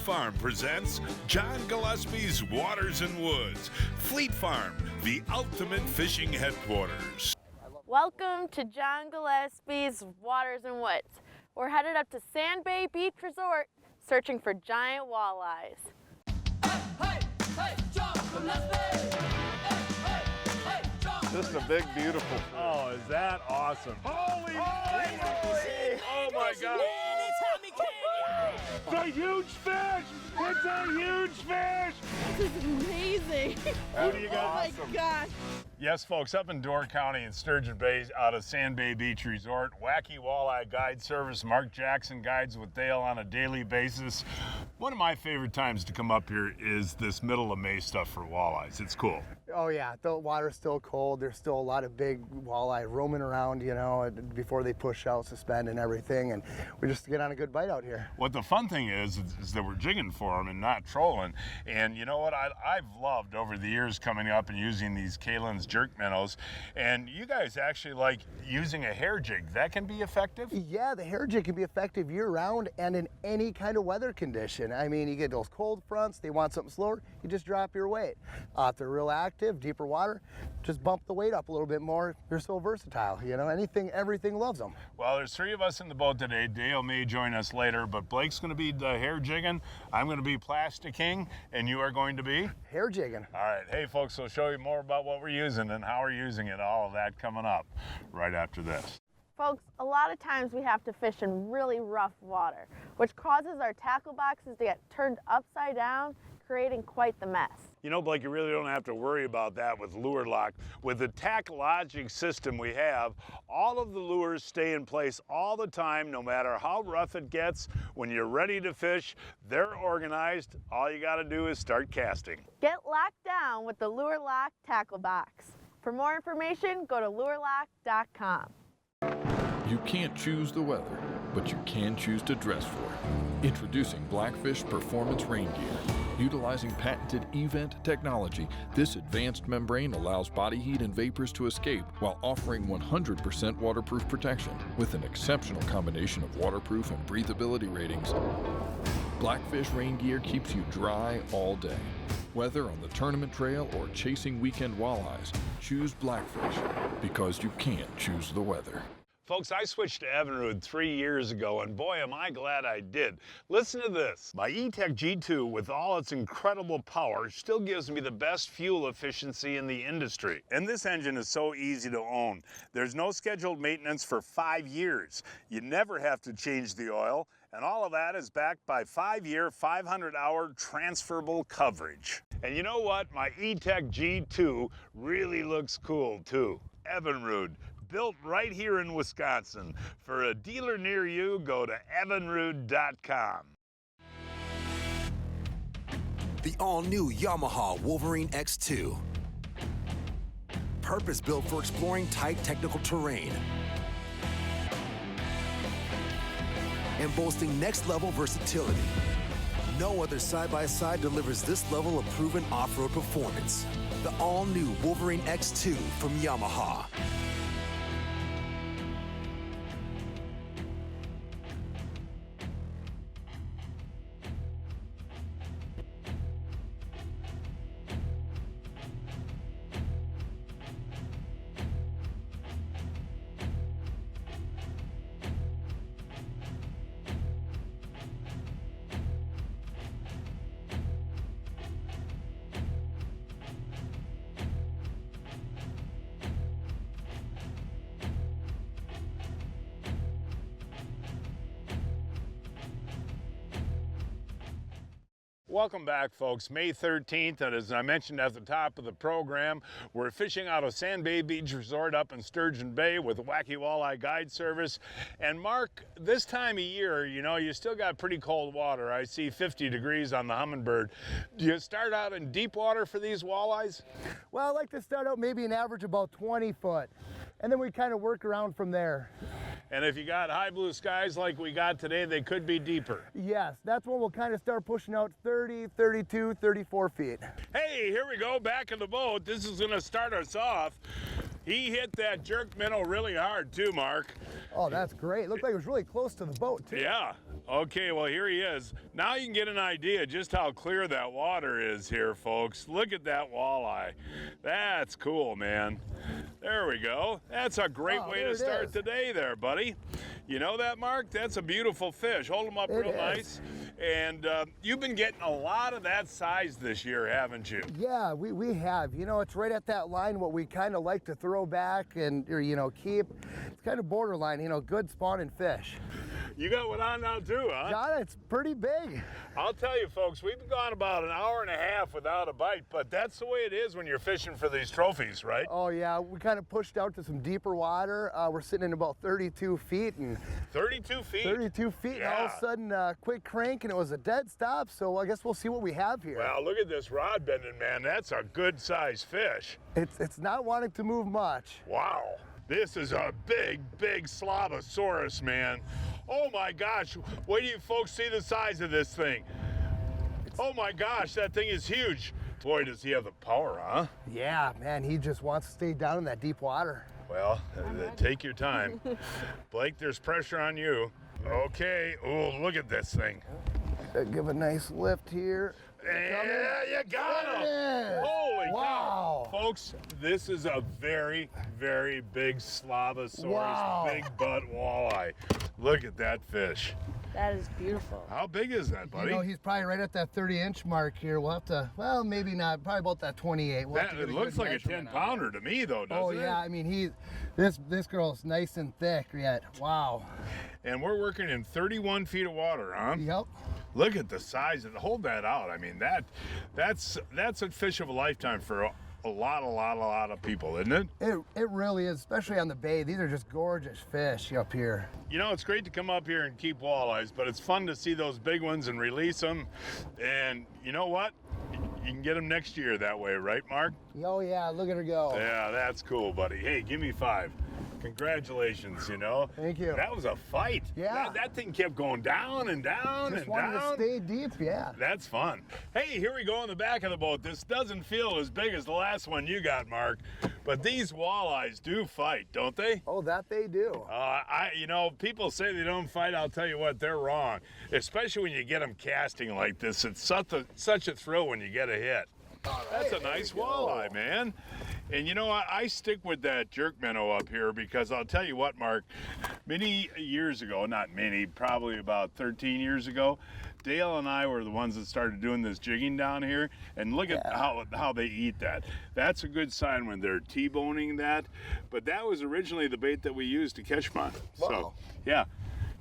Farm presents John Gillespie's Waters and Woods. Fleet Farm, the ultimate fishing headquarters. Welcome to John Gillespie's Waters and Woods. We're headed up to Sand Bay Beach Resort searching for giant walleyes. Hey, hey, John Gillespie! This is a big, beautiful fish. Oh, is that awesome? Holy moly! Oh my God! It's a huge fish! It's a huge fish! This is amazing. Who do you got? Oh my gosh. Yes, folks, up in Door County in Sturgeon Bay out of Sand Bay Beach Resort, Wacky Walleye Guide Service. Mark Jackson guides with Dale on a daily basis. One of my favorite times to come up here is this middle of May stuff for walleyes. It's cool. Oh yeah, the water's still cold. There's still a lot of big walleye roaming around, you know, before they push out, suspend and everything, and we just get on a good bite out here. What the fun thing is that we're jigging for them and not trolling. And you know what I've loved over the years coming up and using these Kalin's jerk minnows, and you guys actually like using a hair jig. That can be effective? Yeah, the hair jig can be effective year-round and in any kind of weather condition. I mean, you get those cold fronts, they want something slower, you just drop your weight. If they're real active, deeper water, just bump the weight up a little bit more. They're so versatile, you know, everything loves them. Well, there's three of us in the boat today. Dale may join us later, but Blake's going to be the hair jigging, I'm going to be plasticking, and you are going to be? Hair jigging. All right, hey folks, we'll show you more about what we're using and how we're using it, all of that coming up right after this. Folks, a lot of times we have to fish in really rough water, which causes our tackle boxes to get turned upside down, creating quite the mess. You know, Blake, you really don't have to worry about that with Lure Lock. With the tack logic system we have, all of the lures stay in place all the time, no matter how rough it gets. When you're ready to fish, they're organized. All you got to do is start casting. Get locked down with the Lure Lock tackle box. For more information, go to lurelock.com. You can't choose the weather, but you can choose to dress for it. Introducing Blackfish Performance Rain Gear. Utilizing patented event technology, this advanced membrane allows body heat and vapors to escape while offering 100% waterproof protection with an exceptional combination of waterproof and breathability ratings. Blackfish Rain Gear keeps you dry all day. Whether on the tournament trail or chasing weekend walleyes, choose Blackfish because you can't choose the weather. Folks, I switched to Evinrude 3 years ago, and boy, am I glad I did. Listen to this. My E-Tech G2, with all its incredible power, still gives me the best fuel efficiency in the industry. And this engine is so easy to own. There's no scheduled maintenance for 5 years. You never have to change the oil, and all of that is backed by 5-year, 500-hour transferable coverage. And you know what? My E-Tech G2 really looks cool, too. Evinrude. Built right here in Wisconsin. For a dealer near you, go to evinrude.com. The all-new Yamaha Wolverine X2. Purpose-built for exploring tight technical terrain. And boasting next-level versatility. No other side-by-side delivers this level of proven off-road performance. The all-new Wolverine X2 from Yamaha. Welcome back, folks. May 13th, and as I mentioned at the top of the program, we're fishing out of Sand Bay Beach Resort up in Sturgeon Bay with Wacky Walleye Guide Service. And Mark, this time of year, you know, you still got pretty cold water. I see 50 degrees on the Humminbird. Do you start out in deep water for these walleyes? Well, I like to start out maybe an average about 20 foot, and then we kind of work around from there. And if you got high blue skies like we got today, they could be deeper. Yes, that's when we'll kind of start pushing out 30, 32, 34 feet. Hey, here we go, back in the boat. This is gonna start us off. He hit that jerk minnow really hard too, Mark. Oh, that's great. Looked like it was really close to the boat too. Yeah, Okay, well, here he is. Now you can get an idea just how clear that water is here, folks. Look at that walleye. That's cool, man. There we go. That's a great way to start the day there, buddy. You know that, Mark? That's a beautiful fish. Hold them up real nice. And you've been getting a lot of that size this year, haven't you? Yeah, we have. You know, it's right at that line what we kind of like to throw back and, or, you know, keep. It's kind of borderline, you know, good spawning fish. You got one on now too, huh? John, it's pretty big. I'll tell you, folks, we've gone about an hour and a half without a bite, but that's the way it is when you're fishing for these trophies, right? Oh yeah, we kind of pushed out to some deeper water. We're sitting in about 32 feet. And 32 feet? 32 feet, Yeah. and all of a sudden, quick crank, and it was a dead stop, so I guess we'll see what we have here. Wow, look at this rod bending, man. That's a good sized fish. It's not wanting to move much. Wow. This is a big, big Slobosaurus, man. Oh my gosh, wait till you folks see the size of this thing. Oh my gosh, that thing is huge. Boy, does he have the power, huh? Yeah, man, he just wants to stay down in that deep water. Well, take your time. Blake, there's pressure on you. Okay, oh, look at this thing. Give a nice lift here. Yeah, you got him. Yeah. Holy Wow. cow. Folks, this is a very, very big Slobosaurus, Wow. big butt walleye. Look at that fish. That is beautiful. How big is that, buddy? You know, he's probably right at that 30-inch mark here. We'll have to, well, maybe not, probably about that 28. We'll have to It get a looks good like a measurement on 10-pounder to me, though, doesn't Oh it? yeah, I mean, this girl's nice and thick yet. Wow. And we're working in 31 feet of water, huh? Yep. Look at the size of it. Hold that out. I mean, that's a fish of a lifetime for a lot of people, isn't it? It really is, especially on the bay. These are just gorgeous fish up here. You know, it's great to come up here and keep walleyes, but it's fun to see those big ones and release them. And you know what? You can get them next year that way, right, Mark? Oh yeah, look at her go. Yeah, that's cool, buddy. Hey, give me 5. Congratulations, you know. Thank you. That was a fight. Yeah. That thing kept going down and down Just and wanted down. to stay deep, yeah. That's fun. Hey, here we go in the back of the boat. This doesn't feel as big as the last one you got, Mark, but these walleyes do fight, don't they? Oh, that they do. You know, people say they don't fight. I'll tell you what, they're wrong. Especially when you get them casting like this. It's such a thrill when you get a hit. That's a nice walleye, man. And you know, I stick with that jerk minnow up here because I'll tell you what, Mark, many years ago, not many, probably about 13 years ago, Dale and I were the ones that started doing this jigging down here, and look at how they eat that. That's a good sign when they're T-boning that, but that was originally the bait that we used to catch them on. Wow. So, yeah.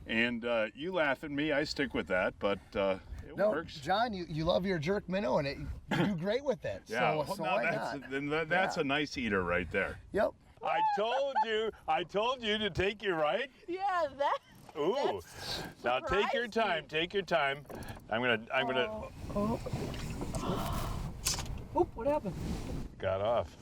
And you laugh at me, I stick with that, but it works. John, you love your jerk minnow, and you do great with it. Yeah, so now why that's not? a nice eater right there. Yep. I told you to take your right. Yeah, that. Ooh. Now take your time. Take your time. I'm gonna. Oop, what happened? Got off.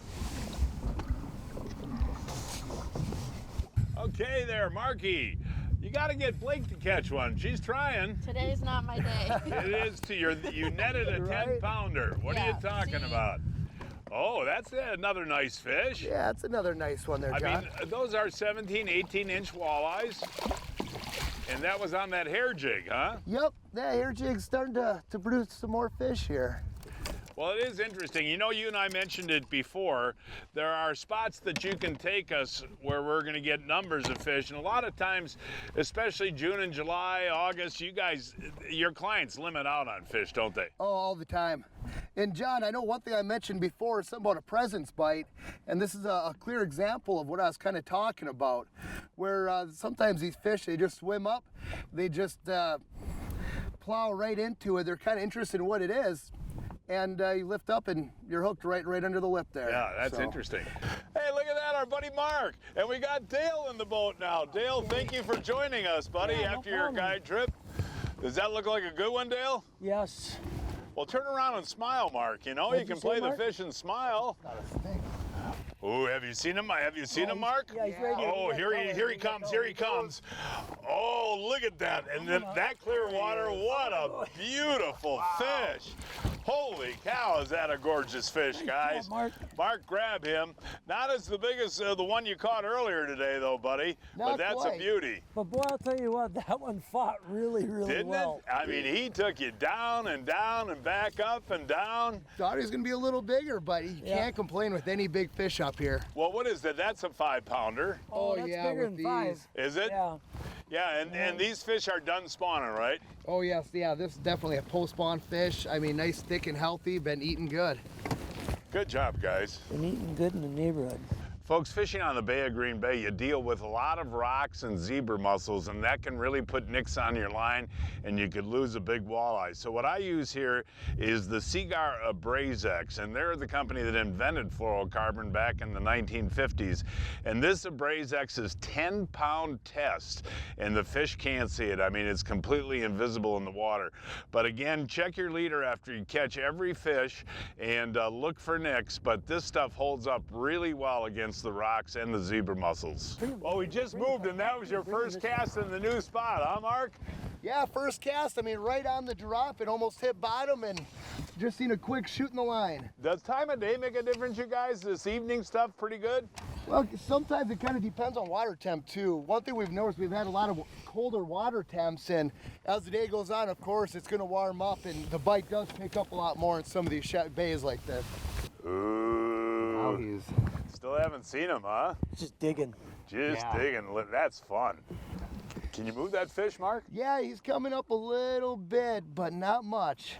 Okay, there, Marky. You got to get Blake to catch one. She's trying. Today's not my day. It is to you netted a 10-pounder. What are you talking about? Oh, that's another nice fish. Yeah, it's another nice one there, John. I mean, those are 17, 18-inch walleyes. And that was on that hair jig, huh? Yep, that hair jig's starting to produce some more fish here. Well, it is interesting. You know, you and I mentioned it before. There are spots that you can take us where we're going to get numbers of fish. And a lot of times, especially June and July, August, you guys, your clients limit out on fish, don't they? Oh, all the time. And John, I know one thing I mentioned before is something about a presence bite. And this is a clear example of what I was kind of talking about. Where sometimes these fish, they just swim up. They just plow right into it. They're kind of interested in what it is. And you lift up and you're hooked right under the lip there. Yeah, that's interesting. Hey, look at that, our buddy Mark. And we got Dale in the boat now. Dale, thank you for joining us, buddy, after your guide trip. Does that look like a good one, Dale? Yes. Well, turn around and smile, Mark. You know, you can play the fish and smile. Oh, have you seen him? Have you seen him, Mark? Yeah, he's right here. Oh, here he comes. Here he comes. Oh, look at that. And then that clear water, what a beautiful fish. Holy cow, is that a gorgeous fish, guys? Mark. Mark, grab him. Not as the big as the one you caught earlier today, though, buddy. But Not that's quite. a beauty. But boy, I'll tell you what, that one fought really, really Didn't well. it? I mean, he took you down and down and back up and down. Thought he was gonna be a little bigger, but you can't complain with any big fish up here. Well, what is that? That's a 5-pounder. Oh, that's yeah, bigger with than 5. these. Is it? Yeah. Yeah, and these fish are done spawning, right? Oh yes, yeah, this is definitely a post-spawn fish. I mean, nice, thick and healthy, been eating good. Good job, guys. Been eating good in the neighborhood. Folks, fishing on the Bay of Green Bay, you deal with a lot of rocks and zebra mussels, and that can really put nicks on your line, and you could lose a big walleye. So what I use here is the Seagar Ogryzek, and they're the company that invented fluorocarbon back in the 1950s. And this Ogryzek is 10-pound test, and the fish can't see it. I mean, it's completely invisible in the water. But again, check your leader after you catch every fish, and look for nicks, but this stuff holds up really well against the rocks and the zebra mussels. Well, we just moved, and that was your first cast in the new spot, huh, Mark? Yeah, first cast, I mean, right on the drop, it almost hit bottom and just seen a quick shoot in the line. Does time of day make a difference, you guys? This evening stuff pretty good? Well, sometimes it kind of depends on water temp too. One thing we've noticed, we've had a lot of colder water temps, and as the day goes on, of course, it's gonna warm up and the bite does pick up a lot more in some of these bays like this. Ooh. Now he's... Still haven't seen him, huh? Just digging. Just digging. That's fun. Can you move that fish, Mark? Yeah, he's coming up a little bit, but not much.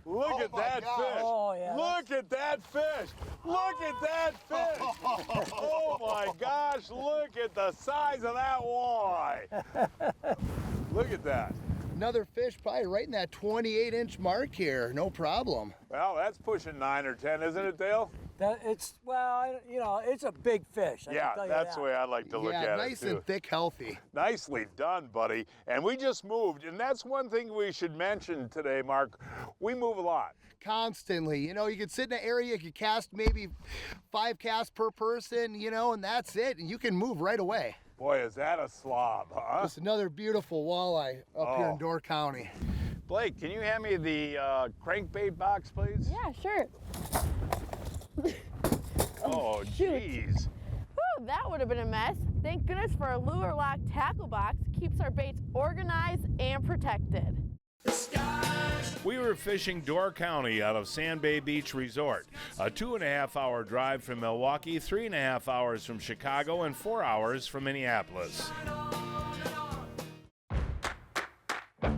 Look at my that gosh. fish. Oh, yeah, Look at that fish. Look at that fish. Oh my gosh, look at the size of that walleye. Look at that. Another fish probably right in that 28-inch mark here, no problem. Well, that's pushing 9 or 10, isn't it, Dale? You know, it's a big fish. I Yeah, can tell you that's that. the way I like to look at nice it, too. and thick, healthy. Nicely done, buddy. And we just moved, and that's one thing we should mention today, Mark. We move a lot. Constantly, you know, you could sit in an area, you could cast maybe 5 casts per person, you know, and that's it, and you can move right away. Boy, is that a slob, huh? Just another beautiful walleye up here in Door County. Blake, can you hand me the crankbait box, please? Yeah, sure. Oh, shoot. jeez. Whew, that would have been a mess. Thank goodness for a lure lock tackle box. Keeps our baits organized and protected. We were fishing Door County out of Sand Bay Beach Resort, a 2.5-hour drive from Milwaukee, 3.5 hours from Chicago, and 4 hours from Minneapolis.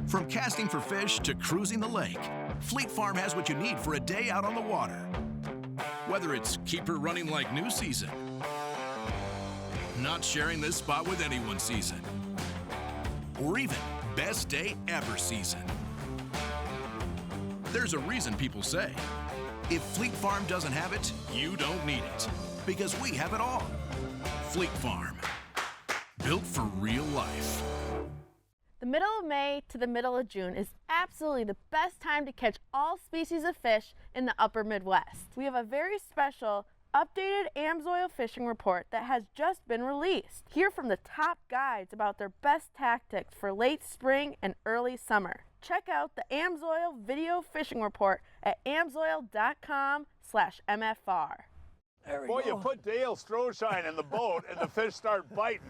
From casting for fish to cruising the lake, Fleet Farm has what you need for a day out on the water. Whether it's keep her running like new season, not sharing this spot with anyone season, or even best day ever season. There's a reason people say, if Fleet Farm doesn't have it, you don't need it. Because we have it all. Fleet Farm. Built for real life. The middle of May to the middle of June is absolutely the best time to catch all species of fish in the upper Midwest. We have a very special updated AMSOIL fishing report that has just been released. Hear from the top guides about their best tactics for late spring and early summer. Check out the AMSOIL video fishing report at amsoil.com/MFR. There we Boy, go. you put Dale Stroschein in the boat and the fish start biting.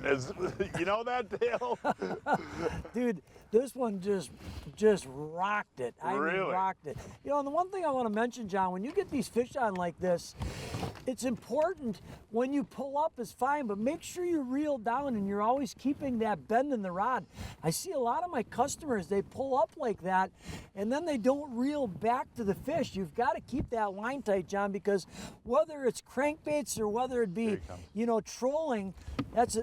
You know that, Dale? Dude, this one just rocked it. I mean, Really? rocked it. You know, and the one thing I want to mention, John, when you get these fish on like this, it's important when you pull up is fine, but make sure you reel down and you're always keeping that bend in the rod. I see a lot of my customers, they pull up like that and then they don't reel back to the fish. You've got to keep that line tight, John, because whether it's crankbaits or whether it be, you know, trolling, that's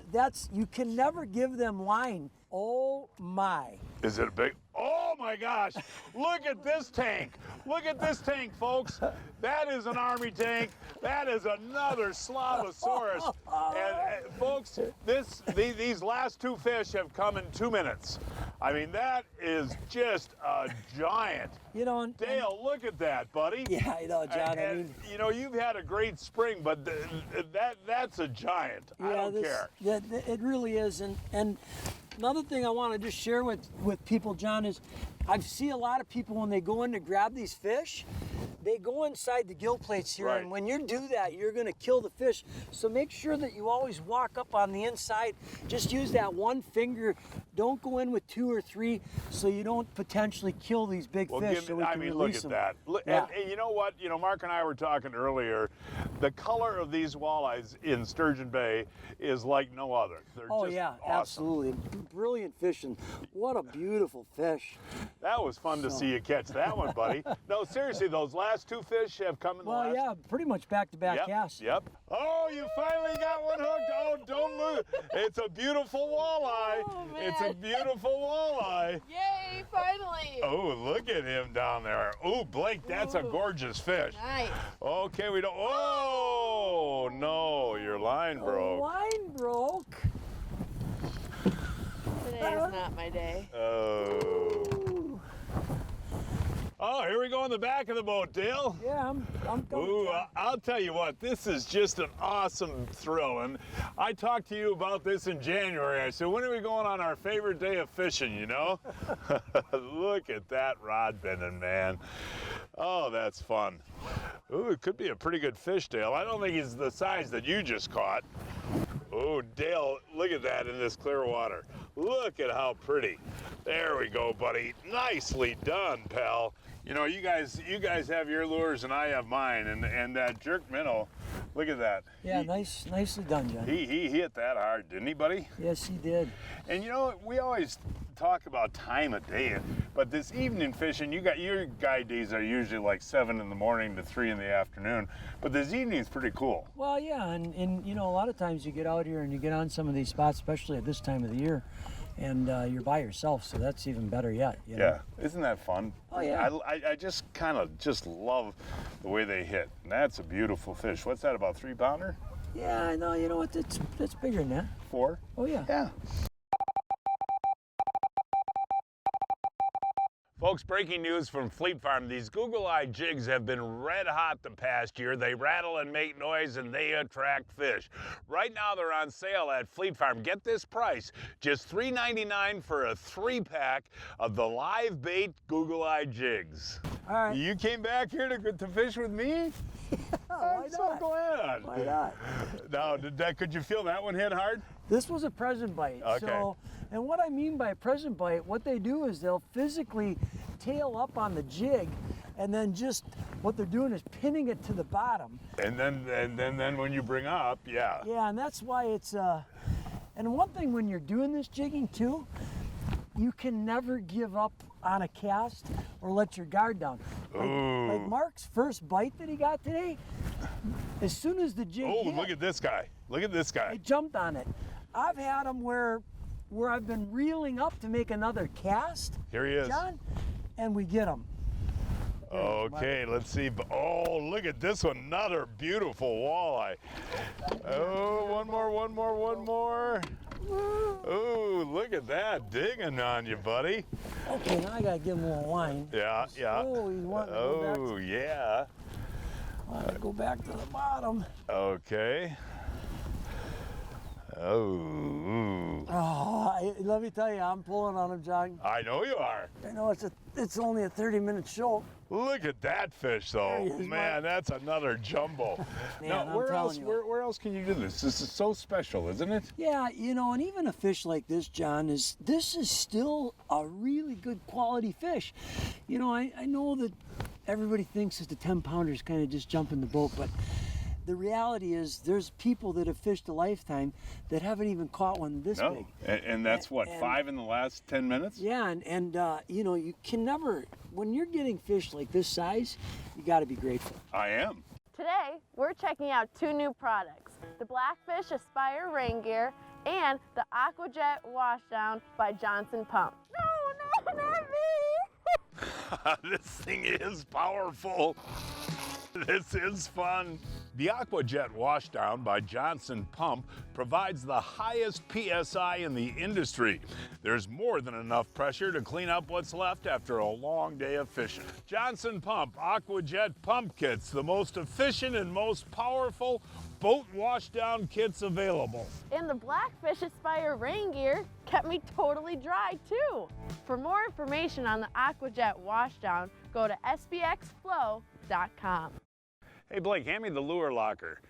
you can never give them line. Oh my. Is it a big? Oh my gosh! Look at this tank! Look at this tank, folks! That is an Army tank. That is another Slavosaurus. And folks, these last 2 fish have come in 2 minutes. I mean, that is just a giant. You know, and Dale, look at that, buddy. yeah, I know, John. I mean, you know, you've had a great spring, but that's a giant. I don't care. Yeah, it really is, and Another thing I want to just share with people, John, is I see a lot of people when they go in to grab these fish, they go inside the gill plates here, Right. and when you do that, you're going to kill the fish. So make sure that you always walk up on the inside. Just use that one finger. Don't go in with 2 or 3, so you don't potentially kill these big Well, fish. So we I can mean, look release at them. that. Yeah. And you know what? You know, Mark and I were talking earlier. The color of these walleyes in Sturgeon Bay is like no other. They're Oh just yeah, awesome. absolutely. Brilliant fishing. What a beautiful fish. That was fun to see you catch that one, buddy. No, seriously, those last 2 fish have come in the Well, last. yeah, pretty much back-to-back Yep, casts. yep. Oh, you finally got one hooked. Oh, don't lose. It's a beautiful walleye. Oh, It's a man. beautiful walleye. Yay, finally. Oh, look at him down there. Oh, Blake, that's a Ooh. gorgeous fish. Nice. Okay, we don't. Oh, no, your line The broke. line broke. Today is not my day. Oh. Oh, here we go in the back of the boat, Dale. Yeah, I'm coming. Ooh, John. I'll tell you what, this is just an awesome thrill. And I talked to you about this in January. I said, when are we going on our favorite day of fishing, you know? Look at that rod bending, man. Oh, that's fun. Ooh, it could be a pretty good fish, Dale. I don't think he's the size that you just caught. Oh, Dale, look at that in this clear water. Look at how pretty. There we go, buddy. Nicely done, pal. You know, you guys have your lures and I have mine, and that jerk minnow, look at that. Yeah, nicely done, John. He hit that hard, didn't he, buddy? Yes, he did. And you know, we always talk about time of day, but this evening fishing, your guide days are usually like 7 in the morning to 3 in the afternoon, but this evening's pretty cool. Well, yeah, and you know, a lot of times you get out here and you get on some of these spots, especially at this time of the year, and you're by yourself, so that's even better yet. You know? Yeah, isn't that fun? Oh, yeah. I just kind of just love the way they hit. And that's a beautiful fish. What's that, about 3-pounder? Yeah, I know. You know what? It's bigger than that. 4? Oh yeah. Yeah. Folks, breaking news from Fleet Farm. These Google-Eye jigs have been red hot the past year. They rattle and make noise and they attract fish. Right now they're on sale at Fleet Farm. Get this price, just $3.99 for a 3-pack of the live bait Google-Eye jigs. All right. You came back here to fish with me? Why I'm so not? glad. Why not? Now, could you feel that one hit hard? This was a present bite. Okay. So, and what I mean by present bite, what they do is they'll physically tail up on the jig, and then just what they're doing is pinning it to the bottom. And then when you bring up, yeah. Yeah, and that's why it's and one thing when you're doing this jigging too, you can never give up on a cast or let your guard down. Like Mark's first bite that he got today, as soon as the jig Oh, hit, look at this guy. Look at this I guy. jumped on it. I've had them where I've been reeling up to make another cast, Here he is. John, and we get them. Okay, let's see. Oh, look at this one. Another beautiful walleye. Oh, one more. Oh, look at that. Digging on you, buddy. Okay, now I gotta give him a little wine. Yeah. Oh, he's wanting to go back. Oh, yeah. Go back to the bottom. Okay. Oh. Let me tell you, I'm pulling on him, John. I know you are. I know it's only a 30-minute show. Look at that fish, though. There he is, Man, that's another jumbo. Man, now, I'm where telling else? you. Where else can you do this? This is so special, isn't it? Yeah, you know, and even a fish like this, John, this is still a really good quality fish. You know, I know that everybody thinks that the 10-pounders kind of just jump in the boat, but the reality is there's people that have fished a lifetime that haven't even caught one this big. And that's what, And- 5 in the last 10 minutes? Yeah, and you know, you can never, when you're getting fish like this size, you got to be grateful. I am. Today, we're checking out 2 new products, the Blackfish Aspire rain gear and the Aquajet Washdown by Johnson Pump. No, not me! This thing is powerful. This is fun. The Aquajet Washdown by Johnson Pump provides the highest PSI in the industry. There's more than enough pressure to clean up what's left after a long day of fishing. Johnson Pump Aquajet Pump Kits, the most efficient and most powerful boat wash down kits available. And the Blackfish Aspire rain gear kept me totally dry too. For more information on the AquaJet washdown, go to sbxflow.com. Hey Blake, hand me the lure locker.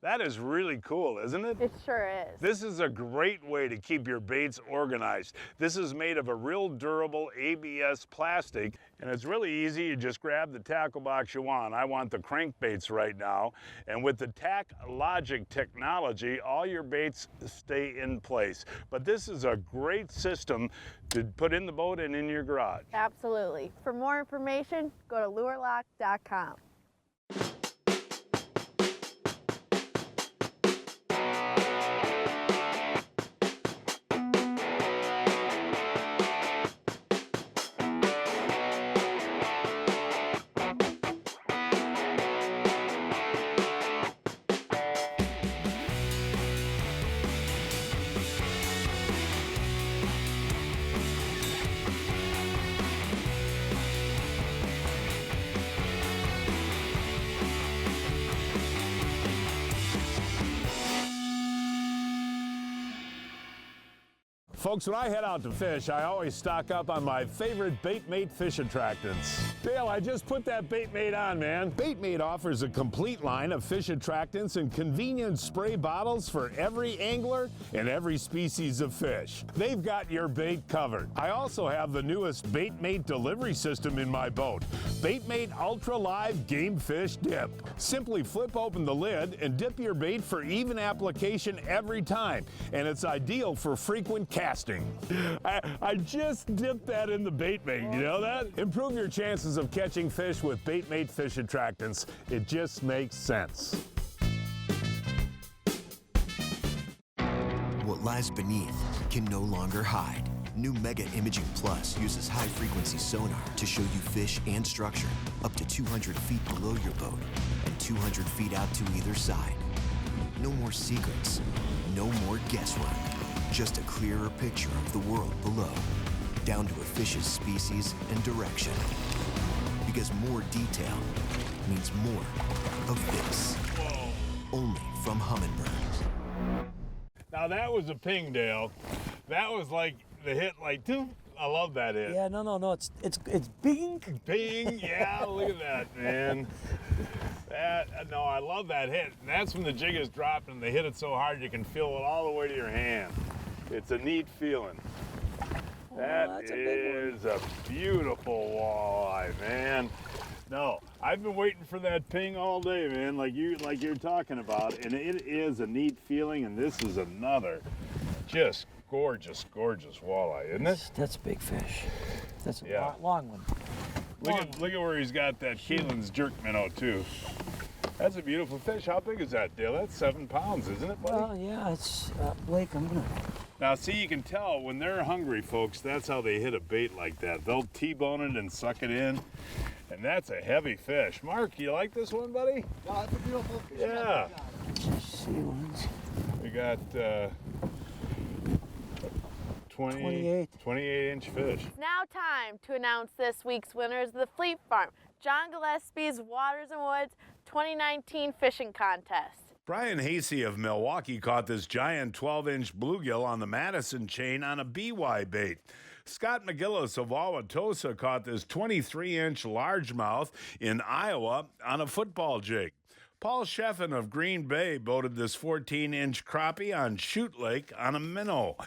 That is really cool, isn't it? It sure is. This is a great way to keep your baits organized. This is made of a real durable ABS plastic, and it's really easy. You just grab the tackle box you want. I want the crankbaits right now. And with the Tack Logic technology, all your baits stay in place. But this is a great system to put in the boat and in your garage. Absolutely. For more information, go to lurelock.com. Folks, when I head out to fish, I always stock up on my favorite Baitmate fish attractants. Dale, I just put that Baitmate on, man. Baitmate offers a complete line of fish attractants and convenient spray bottles for every angler and every species of fish. They've got your bait covered. I also have the newest Baitmate delivery system in my boat, Baitmate Ultra Live Game Fish Dip. Simply flip open the lid and dip your bait for even application every time, and it's ideal for frequent casting. I just dipped that in the Baitmate, you know that? Improve your chances of catching fish with Baitmate fish attractants. It just makes sense. What lies beneath can no longer hide. New Mega Imaging Plus uses high-frequency sonar to show you fish and structure up to 200 feet below your boat and 200 feet out to either side. No more secrets, no more guesswork. Just a clearer picture of the world below, down to a fish's species and direction. Because more detail means more of this. Whoa. Only from Humminbird. Now that was a ping, Dale. That was like the hit, like, doo. I love that hit. Yeah, no, it's bing. Bing, yeah, look at that, man. No, I love that hit. And that's when the jig is dropped and they hit it so hard you can feel it all the way to your hand. It's a neat feeling. That is a beautiful walleye, man. No, I've been waiting for that ping all day, man, like you're talking about, and it is a neat feeling, and this is another just gorgeous, gorgeous walleye, isn't it? That's a big fish. That's a long one. Look at where he's got that Keelan's jerk minnow too. That's a beautiful fish. How big is that, Dale? That's 7 pounds, isn't it, buddy? Well, yeah, it's Blake. I'm gonna. Now, see, you can tell when they're hungry, folks. That's how they hit a bait like that. They'll T-bone it and suck it in, and that's a heavy fish. Mark, you like this one, buddy? No, that's a beautiful fish. Yeah. See ones. We got 28-inch fish. It's now time to announce this week's winners of the Fleet Farm, John Gillespie's Waters and Woods 2019 Fishing Contest. Brian Hasey of Milwaukee caught this giant 12-inch bluegill on the Madison chain on a BY bait. Scott McGillis of Wauwatosa caught this 23-inch largemouth in Iowa on a football jig. Paul Scheffen of Green Bay boated this 14-inch crappie on Shoot Lake on a minnow.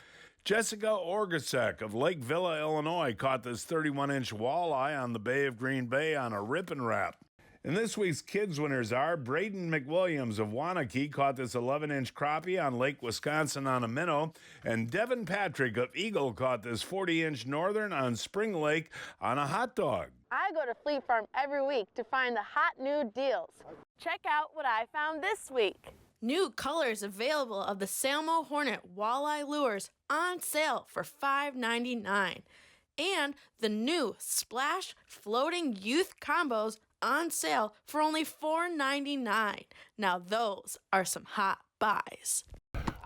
Jessica Ogryzek of Lake Villa, Illinois caught this 31-inch walleye on the Bay of Green Bay on a rip and wrap. And this week's kids winners are Brayden McWilliams of Waunakee caught this 11-inch crappie on Lake Wisconsin on a minnow, and Devin Patrick of Eagle caught this 40-inch northern on Spring Lake on a hot dog. I go to Fleet Farm every week to find the hot new deals. Check out what I found this week. New colors available of the Salmo Hornet walleye lures on sale for $5.99. And the new Splash Floating Youth Combos on sale for only $4.99. Now those are some hot buys.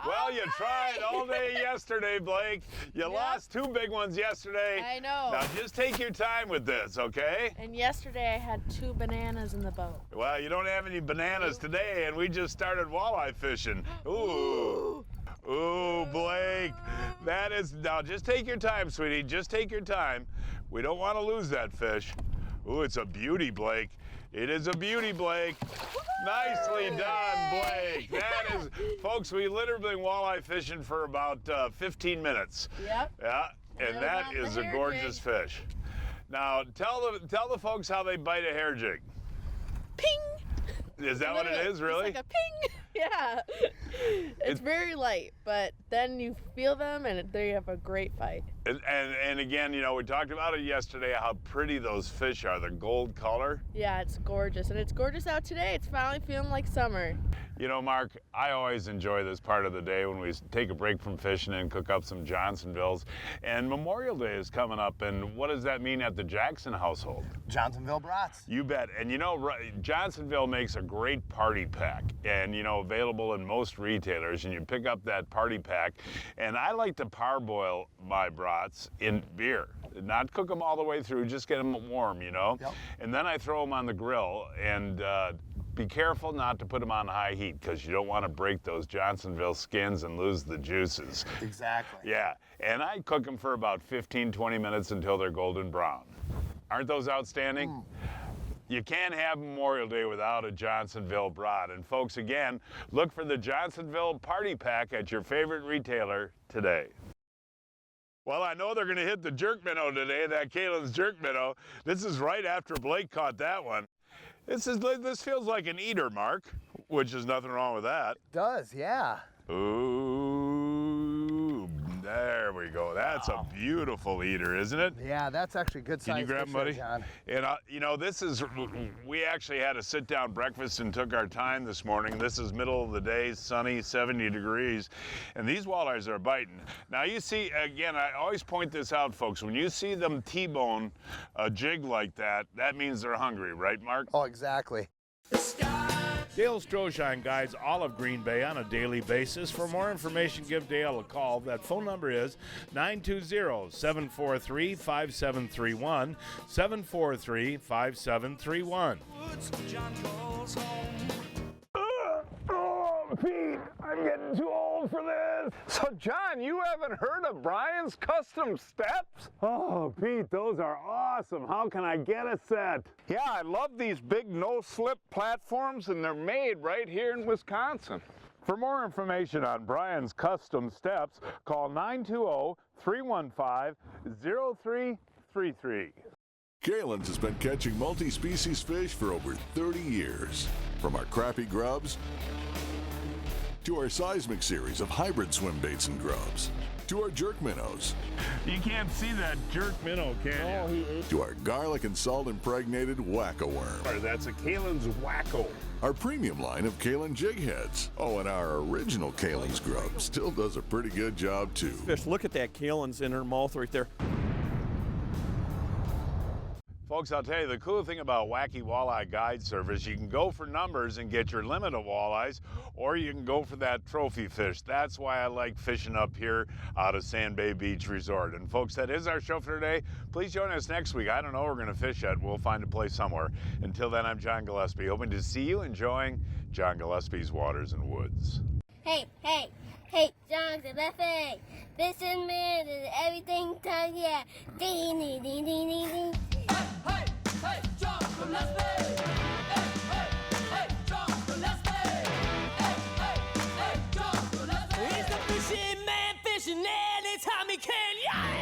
Well, you tried all day yesterday, Blake. You lost 2 big ones yesterday. I know. Now just take your time with this, okay? And yesterday I had 2 bananas in the boat. Well, you don't have any bananas today, and we just started walleye fishing. Ooh. Ooh, Blake. That is, now just take your time, sweetie. Just take your time. We don't want to lose that fish. Ooh, it's a beauty, Blake. It is a beauty, Blake. Nicely done, Blake. That is, folks, we literally been walleye fishing for about 15 minutes. Yep. Yeah, and that is a gorgeous fish. Now, tell the folks how they bite a hair jig. Ping! Is that what it is, really? It's like a ping! Yeah. It's very light, but then you feel them and they have a great fight. And again, you know, we talked about it yesterday, how pretty those fish are, the gold color. Yeah, it's gorgeous. And it's gorgeous out today. It's finally feeling like summer. You know, Mark, I always enjoy this part of the day when we take a break from fishing and cook up some Johnsonvilles. And Memorial Day is coming up, and what does that mean at the Jackson household? Johnsonville brats. You bet. And you know, Johnsonville makes a great party pack, and you know, available in most retailers, and you pick up that party pack. And I like to parboil my brats in beer. Not cook them all the way through, just get them warm, you know? Yep. And then I throw them on the grill, and be careful not to put them on high heat because you don't want to break those Johnsonville skins and lose the juices. Exactly. Yeah, and I cook them for about 15-20 minutes until they're golden brown. Aren't those outstanding? You can't have Memorial Day without a Johnsonville brat. And folks, again, look for the Johnsonville Party Pack at your favorite retailer today. Well, I know they're going to hit the jerk minnow today, that Kalen's jerk minnow. This is right after Blake caught that one. This feels like an eater, Mark, which is nothing wrong with that. Does, yeah. Ooh, there we go. That's a beautiful eater, isn't it? Yeah, that's actually good size. Can you grab him, buddy? John. And you know, we actually had a sit-down breakfast and took our time this morning. This is middle of the day, sunny, 70 degrees, and these walleyes are biting. Now you see, again, I always point this out, folks. When you see them T-bone a jig like that, that means they're hungry, right, Mark? Oh, exactly. Dale Stroschein guides all of Green Bay on a daily basis. For more information, give Dale a call. That phone number is 920-743-5731, 743-5731. Oh, Pete, I'm getting too old for this. So, John, you haven't heard of Brian's Custom Steps? Oh, Pete, those are awesome. How can I get a set? Yeah, I love these big no-slip platforms, and they're made right here in Wisconsin. For more information on Brian's Custom Steps, call 920-315-0333. Kalen's has been catching multi-species fish for over 30 years. From our crappie grubs to our seismic series of hybrid swim baits and grubs, to our jerk minnows. You can't see that jerk minnow, can you? To our garlic and salt impregnated wacko worm. That's a Kalen's Wacko. Our premium line of Kalen jig heads. Oh, and our original Kalen's grub still does a pretty good job too. Fish, look at that Kalen's in her mouth right there. Folks, I'll tell you, the cool thing about Wacky Walleye Guide Service, you can go for numbers and get your limit of walleyes, or you can go for that trophy fish. That's why I like fishing up here out of Sand Bay Beach Resort. And folks, that is our show for today. Please join us next week. I don't know where we're going to fish at. We'll find a place somewhere. Until then, I'm John Gillespie, hoping to see you enjoying John Gillespie's Waters and Woods. Hey, John Gillespie. This is me, and everything done, yeah. Ding, ding, ding, ding, ding, ding. Hey, John Gillespie. Hey, John Gillespie. Hey, John Gillespie. He's the fishing man, fishing anytime he can, yeah.